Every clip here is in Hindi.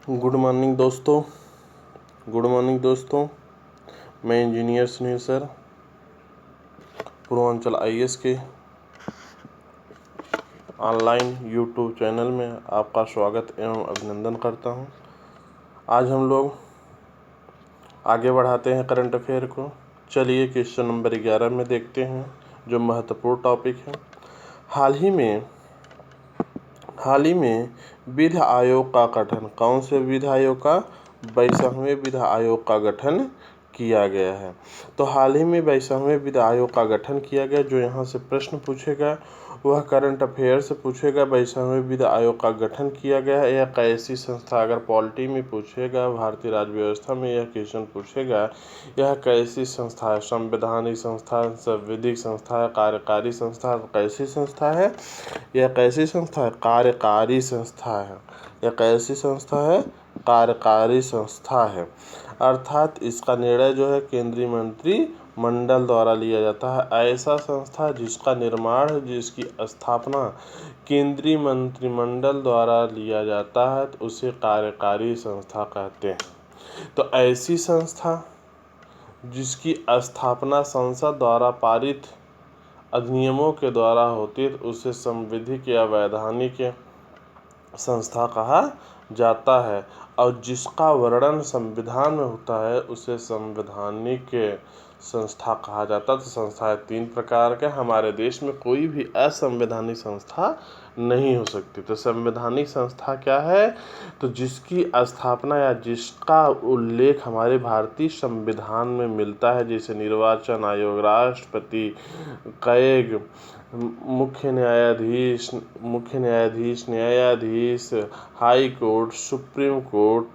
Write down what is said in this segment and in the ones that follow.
गुड मॉर्निंग दोस्तों। मैं engineer Sunil sir Purvanchal IAS के ऑनलाइन यूट्यूब चैनल में आपका स्वागत एवं अभिनंदन करता हूं। आज हम लोग आगे बढ़ाते हैं करंट अफेयर को। चलिए क्वेश्चन नंबर 11 में देखते हैं, जो महत्वपूर्ण टॉपिक है। हाल ही में विधि आयोग का गठन, कौन से विधि आयोग का? 22वें विधि आयोग का गठन किया गया है। तो हाल ही में 22वें विधि आयोग का गठन किया गया। जो यहाँ से प्रश्न पूछेगा वह करंट अफेयर से पूछेगा। 22वें विधि आयोग का गठन किया गया है। यह कैसी संस्था, अगर पॉलिटी में पूछेगा, भारतीय राज्य व्यवस्था में यह क्वेश्चन पूछेगा, यह कैसी संस्था है? संवैधानिक संस्था, संविधिक संस्था, कार्यकारी संस्था, कैसी संस्था है? यह कैसी संस्था है? कार्यकारी संस्था है। यह कैसी संस्था है? कार्यकारी संस्था है। अर्थात इसका निर्णय जो है केंद्रीय मंत्रिमंडल द्वारा लिया जाता है। ऐसा संस्था जिसका निर्माण, जिसकी स्थापना केंद्रीय मंत्रिमंडल द्वारा लिया जाता है, तो उसे कार्यकारी संस्था कहते हैं। तो ऐसी संस्था जिसकी स्थापना संसद द्वारा पारित अधिनियमों के द्वारा होती है, तो उसे संविधिक या वैधानिक संस्था कहा जाता है। और जिसका वर्णन संविधान में होता है उसे संवैधानिक संस्था कहा जाता है। तो संस्थाएं 3 प्रकार के। हमारे देश में कोई भी असंवैधानिक संस्था नहीं हो सकती। तो संवैधानिक संस्था क्या है? तो जिसकी स्थापना या जिसका उल्लेख हमारे भारतीय संविधान में मिलता है, जैसे निर्वाचन आयोग, राष्ट्रपति, कैग, मुख्य न्यायाधीश, न्यायाधीश, हाई कोर्ट, सुप्रीम कोर्ट,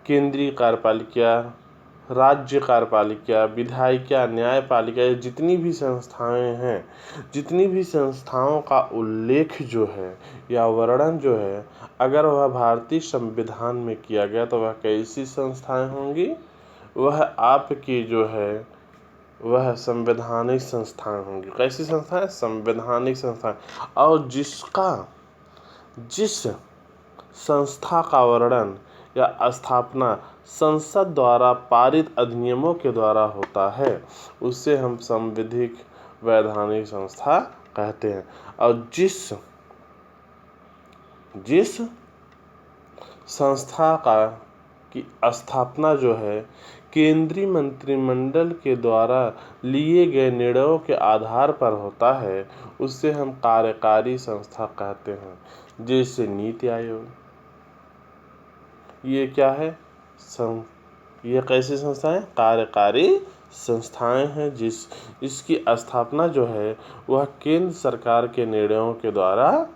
केंद्रीय कार्यपालिका, राज्य कार्यपालिका, विधायिका, न्यायपालिका, जितनी भी संस्थाएं हैं, जितनी भी संस्थाओं का उल्लेख जो है या वर्णन जो है, अगर वह भारतीय संविधान में किया गया तो वह कैसी संस्थाएं होंगी? वह आपकी जो है वह संवैधानिक संस्थाएं होंगी। कैसी संस्थाएं? संवैधानिक संस्थाएं। और जिस संस्था का वर्णन या स्थापना संसद द्वारा पारित अधिनियमों के द्वारा होता है, उसे हम संविधिक वैधानिक संस्था कहते हैं। और जिस संस्था की स्थापना जो है केंद्रीय मंत्रिमंडल के द्वारा लिए गए निर्णयों के आधार पर होता है, उससे हम कार्यकारी संस्था कहते हैं। जैसे नीति आयोग, ये क्या है? ये कैसी संस्था है? कार्यकारी संस्थाएं हैं। इसकी स्थापना जो है वह केंद्र सरकार के निर्णयों के द्वारा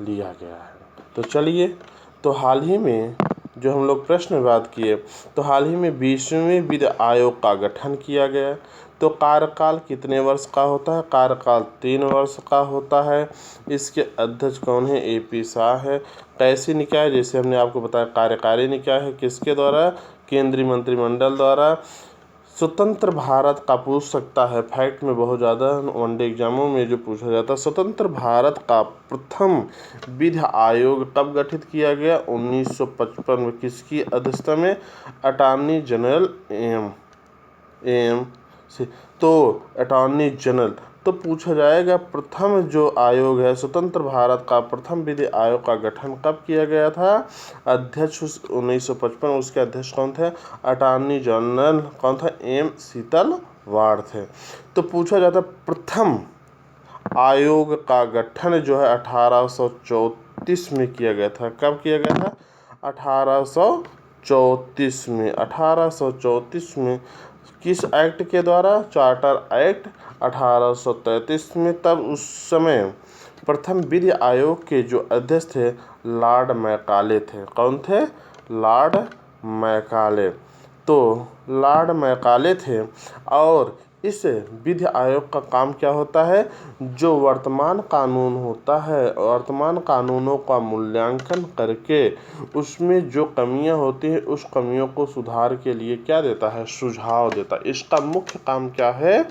लिया गया है। तो चलिए, तो हाल ही में जो हम लोग प्रश्न में बात किए, तो हाल ही में 20वें विधि आयोग का गठन किया गया। तो कार्यकाल कितने वर्ष का होता है? कार्यकाल 3 वर्ष का होता है। इसके अध्यक्ष कौन है? AP शाह है। कैसी निकाय? जैसे हमने आपको बताया, कार्यकारी निकाय है। किसके द्वारा? केंद्रीय मंत्रिमंडल द्वारा। स्वतंत्र भारत का पूछ सकता है, फैक्ट में बहुत ज़्यादा वनडे एग्जामों में जो पूछा जाता है। स्वतंत्र भारत का प्रथम विधि आयोग कब गठित किया गया? 1955 में। किसकी अध्यक्षता में? अटॉर्नी जनरल एम से। तो अटॉर्नी जनरल, तो पूछा जाएगा प्रथम जो आयोग है स्वतंत्र भारत का प्रथम विधि आयोग का गठन कब किया गया था? अध्यक्ष 1955। उसके अध्यक्ष कौन थे? अटॉर्नी जनरल कौन था? M सीतलवाड़ थे। तो पूछा जाता प्रथम आयोग का गठन जो है 1834 में किया गया था। कब किया गया था? 1834 में। 1834 में किस एक्ट के द्वारा? चार्टर एक्ट 1833 में। तब उस समय प्रथम विधि आयोग के जो अध्यक्ष थे लॉर्ड मैकाले थे। कौन थे? Lord Macaulay. तो लॉर्ड मैकाले थे। और इस विधि आयोग का काम क्या होता है? जो वर्तमान कानून होता है, वर्तमान कानूनों का मूल्यांकन करके उसमें जो कमियां होती हैं उस कमियों को सुधार के लिए क्या देता है? सुझाव देता है। इसका मुख्य काम क्या है?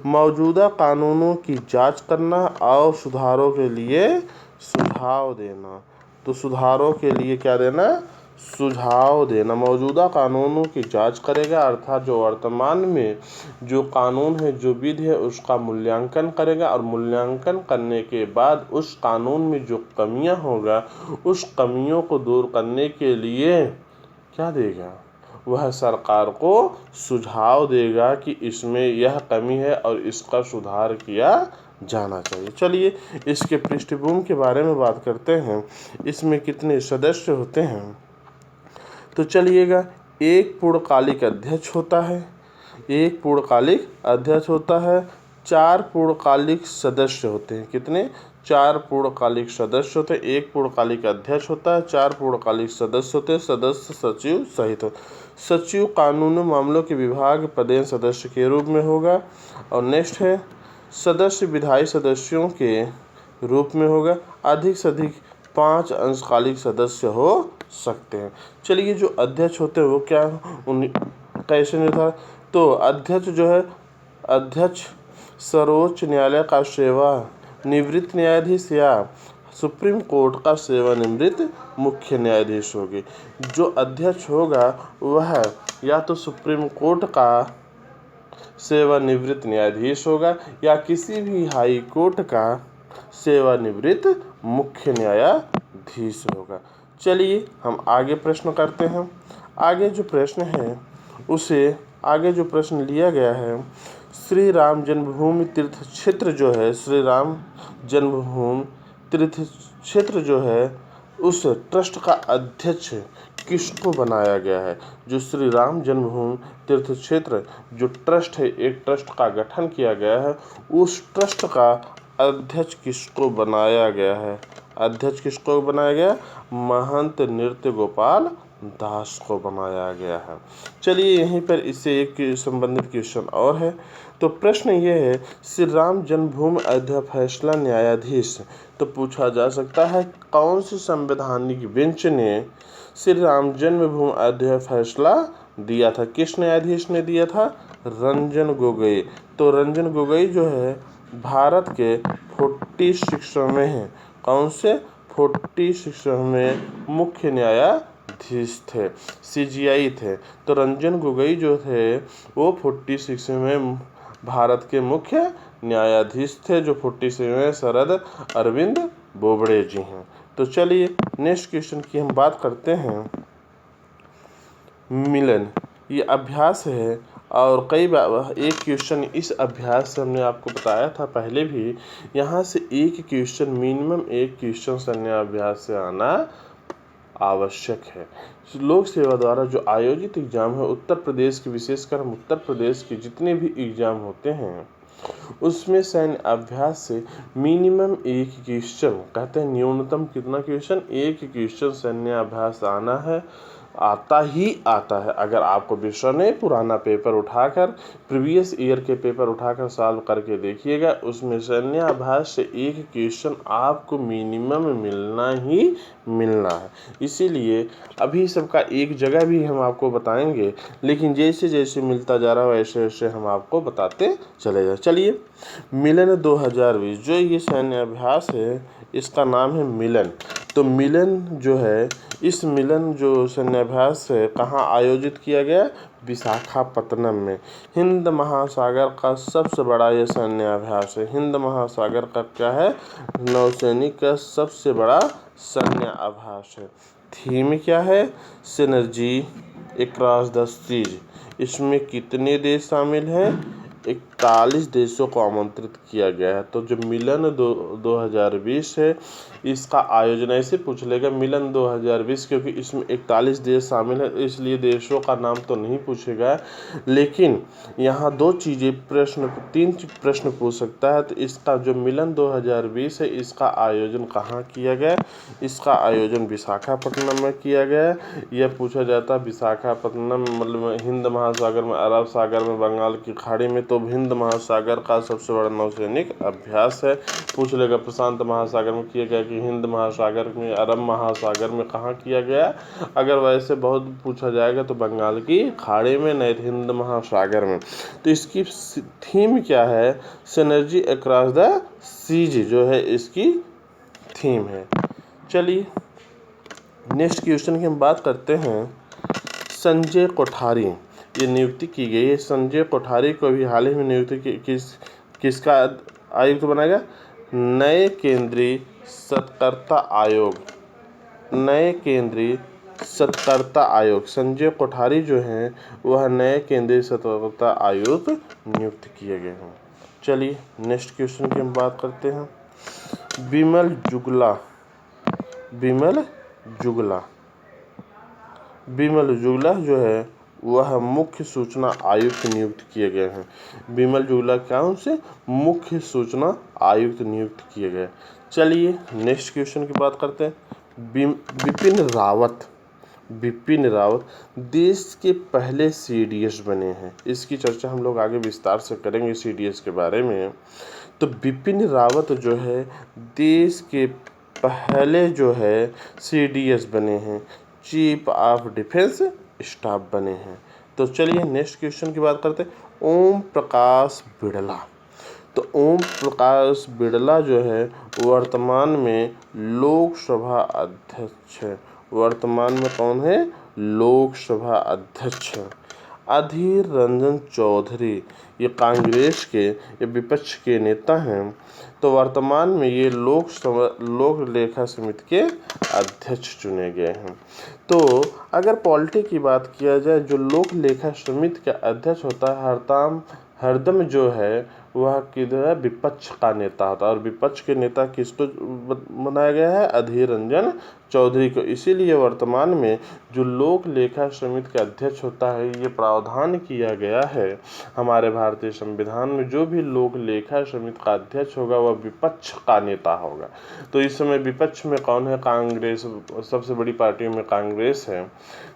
मौजूदा कानूनों की जांच करना और सुधारों के लिए सुझाव देना। तो सुधारों के लिए क्या देना, सुझाव देना। मौजूदा कानूनों की जांच करेगा, अर्थात जो वर्तमान में जो कानून है, जो विधि है, उसका मूल्यांकन करेगा और मूल्यांकन करने के बाद उस कानून में जो कमियां होगा उस कमियों को दूर करने के लिए क्या देगा, वह सरकार को सुझाव देगा कि इसमें यह कमी है और इसका सुधार किया जाना चाहिए। चलिए इसके पृष्ठभूमि के बारे में बात करते हैं। इसमें कितने सदस्य होते हैं, तो चलिएगा, एक पूर्णकालिक अध्यक्ष होता है, एक पूर्णकालिक अध्यक्ष होता है, 4 पूर्णकालिक सदस्य होते हैं। कितने, 4 पूर्णकालिक सदस्य होते हैं। एक पूर्णकालिक अध्यक्ष होता है, 4 पूर्णकालिक सदस्य होते हैं, सदस्य सचिव सहित हो। सचिव कानूनी मामलों के विभाग पदेन सदस्य के रूप में होगा। और नेक्स्ट है, सदस्य विधायी सदस्यों के रूप में होगा। अधिक से अधिक 5 अंशकालिक सदस्य हो सकते हैं। चलिए जो अध्यक्ष होते हैं वो क्या, कैसे निर्धारित, तो अध्यक्ष जो है, अध्यक्ष सर्वोच्च न्यायालय का सेवानिवृत्त न्यायाधीश या सुप्रीम कोर्ट का सेवानिवृत्त मुख्य न्यायाधीश होगी। जो अध्यक्ष होगा वह या तो सुप्रीम कोर्ट का सेवानिवृत्त न्यायाधीश होगा या किसी भी हाई कोर्ट का सेवानिवृत्त मुख्य न्यायाधीश होगा। चलिए हम आगे प्रश्न करते हैं। आगे जो प्रश्न है उसे, आगे जो प्रश्न लिया गया है, श्री राम जन्मभूमि तीर्थ क्षेत्र जो है, श्री राम जन्मभूमि तीर्थ क्षेत्र जो है, उस ट्रस्ट का अध्यक्ष किसको बनाया गया है। जो श्री राम जन्मभूमि तीर्थ क्षेत्र जो ट्रस्ट है, एक ट्रस्ट का गठन किया गया है, उस ट्रस्ट का अध्यक्ष किसको बनाया गया है, अध्यक्ष किसको बनाया गया, महंत नृत्य गोपाल दास को बनाया गया है। चलिए यहीं पर इससे एक संबंधित क्वेश्चन और है। तो प्रश्न ये है, श्री राम जन्मभूमि अयोध्या फैसला न्यायाधीश, तो पूछा जा सकता है कौन सी संवैधानिक बेंच ने श्री राम जन्मभूमि अयोध्या फैसला दिया था, किस न्यायाधीश ने दिया था, रंजन गोगोई। तो रंजन गोगोई जो है भारत के 46वें हैं, कौन से 46वें मुख्य न्यायाधीश थे, CJI थे। तो रंजन गोगोई जो थे वो 46वें भारत के मुख्य न्यायाधीश थे, जो 46वें शरद अरविंद बोबड़े जी हैं। तो चलिए नेक्स्ट क्वेश्चन की हम बात करते हैं। मिलन, ये अभ्यास है और कई बार एक क्वेश्चन इस अभ्यास से हमने आपको बताया था पहले भी, यहाँ से एक क्वेश्चन, मिनिमम एक क्वेश्चन सन्या अभ्यास से आना आवश्यक है। लोक सेवा द्वारा जो आयोजित एग्जाम है उत्तर प्रदेश के, विशेषकर हम उत्तर प्रदेश के जितने भी एग्जाम होते हैं उसमें सैन्य अभ्यास से मिनिमम एक क्वेश्चन, कहते हैं न्यूनतम कितना क्वेश्चन, एक क्वेश्चन सैन्य अभ्यास आना है, आता ही आता है। अगर आपको विश्वास नहीं, पुराना पेपर उठाकर, प्रीवियस ईयर के पेपर उठाकर सॉल्व करके देखिएगा, उसमें सैन्य अभ्यास से एक क्वेश्चन आपको मिनिमम मिलना ही मिलना है। इसीलिए अभी सबका एक जगह भी हम आपको बताएंगे, लेकिन जैसे जैसे मिलता जा रहा है वैसे वैसे हम आपको बताते चले जाए। चलिए मिलन 2020 जो ये सैन्य अभ्यास है, इसका नाम है मिलन। तो मिलन जो है, इस मिलन जो सैन्याभ्यास है कहाँ आयोजित किया गया, विशाखापत्तनम में। हिंद महासागर का सबसे बड़ा ये सैन्याभ्यास है। हिंद महासागर का क्या है, नौसैनिक का सबसे बड़ा सैन्याभ्यास है। थीम क्या है, सिनर्जी अक्रॉस द सीज। इसमें कितने देश शामिल हैं, 41 देशों को आमंत्रित किया गया है। तो जो मिलन 2020 है, इसका आयोजन ऐसे पूछ लेगा मिलन 2020, क्योंकि इसमें 41 देश शामिल है, इसलिए देशों का नाम तो नहीं पूछेगा, लेकिन यहाँ 2 चीज़ें प्रश्न, 3 प्रश्न पूछ सकता है। तो इसका जो मिलन 2020 है, इसका आयोजन कहाँ किया गया, इसका आयोजन विशाखापट्टनम में किया गया। यह पूछा जाता है विशाखापट्टनम मतलब हिंद महासागर में, अरब सागर में, बंगाल की खाड़ी में, तो हिंद महासागर का सबसे बड़ा नौसैनिक अभ्यास है। पूछ लेगा प्रशांत महासागर में किया गया कि हिंद महासागर में, अरब महासागर में कहाँ किया गया। अगर वैसे बहुत पूछा जाएगा तो बंगाल की खाड़ी में, नहीं तो हिंद महासागर में। तो इसकी थीम क्या है, सिनर्जी अक्रॉस द सीज जो है इसकी थीम है। चलिए नेक्स्ट क्वेश्चन की हम बात करते हैं संजय कोठारी, ये नियुक्ति की गई है। संजय कोठारी को भी हाल ही में नियुक्ति किसका आयुक्त बनाया गया? नए केंद्रीय सतर्कता आयोग, नए केंद्रीय सतर्कता आयोग। संजय कोठारी जो हैं वह नए केंद्रीय सतर्कता आयुक्त नियुक्त किए गए हैं। चलिए नेक्स्ट क्वेश्चन की हम बात करते हैं। बिमल जुगला, बिमल जुगला, बिमल जुगला जो है वह मुख्य सूचना आयुक्त नियुक्त किए गए हैं। बिमल जुगला कौन से? मुख्य सूचना आयुक्त नियुक्त किए गए। चलिए नेक्स्ट क्वेश्चन की बात करते हैं। बिपिन रावत, बिपिन रावत देश के पहले सीडीएस बने हैं। इसकी चर्चा हम लोग आगे विस्तार से करेंगे सीडीएस के बारे में। तो बिपिन रावत जो है देश के पहले जो है सीडीएस बने हैं, चीफ ऑफ डिफेंस स्टाफ बने हैं। तो चलिए नेक्स्ट क्वेश्चन की बात करते हैं। ओम प्रकाश बिड़ला, तो ओम प्रकाश बिड़ला जो है वर्तमान में लोकसभा अध्यक्ष है। वर्तमान में कौन है? लोकसभा अध्यक्ष। अधीर रंजन चौधरी ये कांग्रेस के, ये विपक्ष के नेता हैं। तो वर्तमान में ये लोक लेखा समिति के अध्यक्ष चुने गए हैं। तो अगर पॉलिटी की बात किया जाए, जो लोक लेखा समिति का अध्यक्ष होता है हरदम जो है वह किधर विपक्ष का नेता होता है, और विपक्ष के नेता किसको बनाया गया है? अधीर रंजन चौधरी को। इसीलिए वर्तमान में जो लोक लेखा समिति का अध्यक्ष होता है, ये प्रावधान किया गया है हमारे भारतीय संविधान में, जो भी लोक लेखा समिति का अध्यक्ष होगा वह विपक्ष का नेता होगा। तो इस समय विपक्ष में कौन है? कांग्रेस, सबसे बड़ी पार्टियों में कांग्रेस है।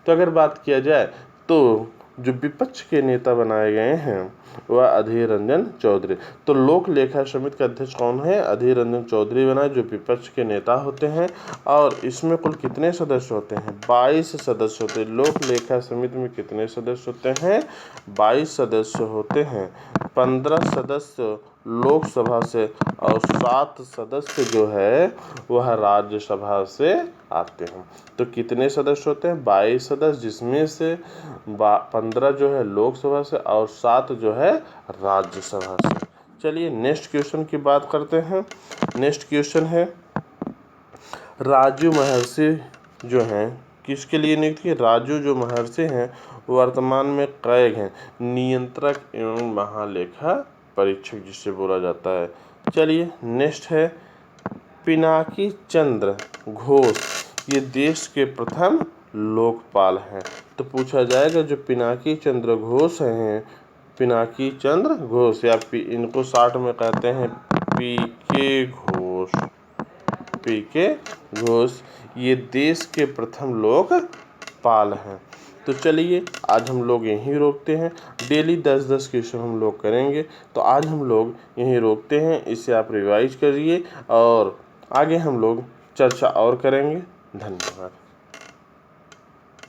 तो अगर बात किया जाए तो जो विपक्ष के नेता बनाए गए हैं वह अधीर रंजन चौधरी। तो लोक लेखा समिति का अध्यक्ष कौन है? अधीर रंजन चौधरी बनाए, जो विपक्ष के नेता होते हैं। और इसमें कुल कितने सदस्य होते हैं? 22 सदस्य होते हैं। लोक लेखा समिति में कितने सदस्य होते हैं? 22 सदस्य होते हैं। 15 सदस्य लोकसभा से और 7 सदस्य जो है वह राज्यसभा से आते हैं। तो कितने सदस्य होते हैं? 22 सदस्य, जिसमें से 15 जो है लोकसभा से और 7 जो है राज्यसभा से। चलिए नेक्स्ट क्वेश्चन की बात करते हैं। नेक्स्ट क्वेश्चन है राजू महर्षि जो हैं किसके लिए नियुक्त किए? राजू जो महर्षि हैं वर्तमान में कैग हैं, नियंत्रक एवं महालेखा परीक्षक जिसे बोला जाता है। चलिए नेक्स्ट है पिनाकी चंद्र घोष, ये देश के प्रथम लोकपाल हैं। तो पूछा जाएगा जो पिनाकी चंद्र घोष हैं, पिनाकी चंद्र घोष या इनको शॉर्ट में कहते हैं पीके घोष, पीके घोष, ये देश के प्रथम लोकपाल हैं। तो चलिए आज हम लोग यहीं रोकते हैं। डेली 10-10 क्वेश्चन हम लोग करेंगे, तो आज हम लोग यहीं रोकते हैं। इसे आप रिवाइज करिए और आगे हम लोग चर्चा और करेंगे। धन्यवाद।